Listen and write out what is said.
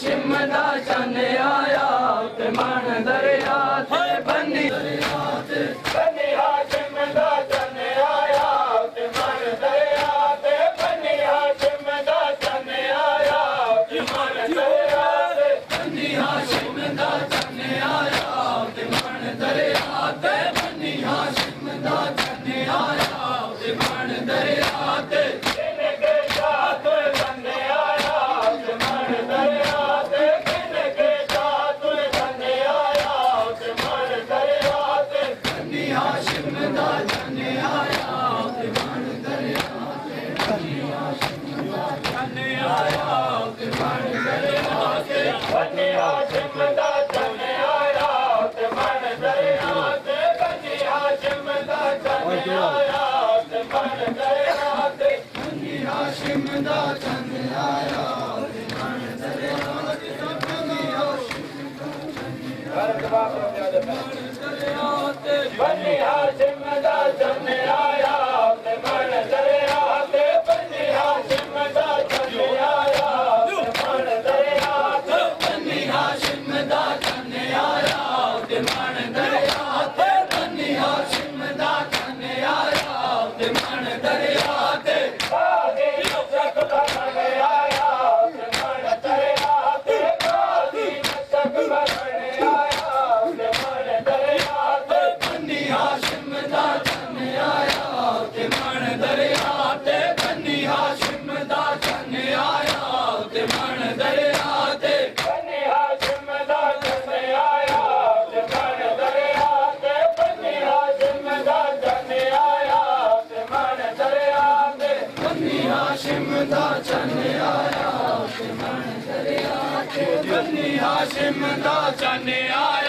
Shimda Hashim ਦਾ ਚੰਨ ਆਇਆ ਤੇ ਮਨ ਦਰਿਆ ਤੇ ਬੰਨੀ ਹਾਸ਼ਿਮ ਦਾ ਚੰਨ ਆਇਆ ਤੇ ਮਨ ਦਰਿਆ ਤੇ ਬੰਨੀ ਹਾਸ਼ਿਮ ਦਾ ਚੰਨ ਆਇਆ ਤੇ ਮਨ ਦਰਿਆ ਤੇ ਬੰਨੀ ਹਾਸ਼ਿਮ ਦਾ ਬੰਨੀ ਹਾਸ਼ਿਮ ਦਾ ਚੰਨ ਆਇਆ ਤੇ ਮਨ ਦਰਿਆ ਤੇ ਬੰਨੀ ਹਾਸ਼ਿਮ ਦਾ ਚੰਨ ਆਇਆ ਤੇ ਮਨ ਦਰਿਆ ਤੇ ਬੰਨੀ ਹਾਸ਼ਿਮ ਦਾ ਚੰਨ ਆਇਆ ਤੇ ਮਨ ਦਰਿਆ ਤੇ ਬੰਨੀ ਹਾਸ਼ਿਮ ਦਾ ਚੰਨ ਆਇਆ ਤੇ ਮਨ ਦਰਿਆ ਤੇ ਕਾਦੀ ਨਸਕ ਬਣ ਆਇਆ ਤੇ ਮਨ ਦਰਿਆ ਤੇ ਕਾਦੀ ਨਸਕ ਬਣ ਆਇਆ ਤੇ ਮਨ ਦਰਿਆ ਤੇ ਬੰਨੀ ਹਾਸ਼ਿਮ ਦਾ ਚੰਨ ਆਇਆ ਤੇ ਮਨ ਦਰਿਆ ਤੇ ਬੰਨੀ ਹਾਸ਼ਿਮ ਦਾ ਚੰਨ ਆਇਆ ਤੇ ਮਨ ਦਰਿਆ ਤੇ ਬੰਨੀ ਹਾਸ਼ਿਮ ਦਾ ਚੰਨ ਆਇਆ ਤੇ ਮਨ ਦਰਿਆ ਤੇ ਬੰਨੀ ਹਾਸ਼ਿਮ ਦਾ ਚੰਨ ਆਇਆ ਤੇ ਮਨ ਦਰਿਆ ਤੇ ਬੰਨੀ ਹਾਸ਼ਿਮ ਦਾ ਚੰਨ ਆਇਆ ਤੇ ਮਨ ਦਰਿਆ ਤੇ ਬੰਨੀ ਹਾਸ਼ਿਮ ਦਾ ਚੰਨ ਆਇਆ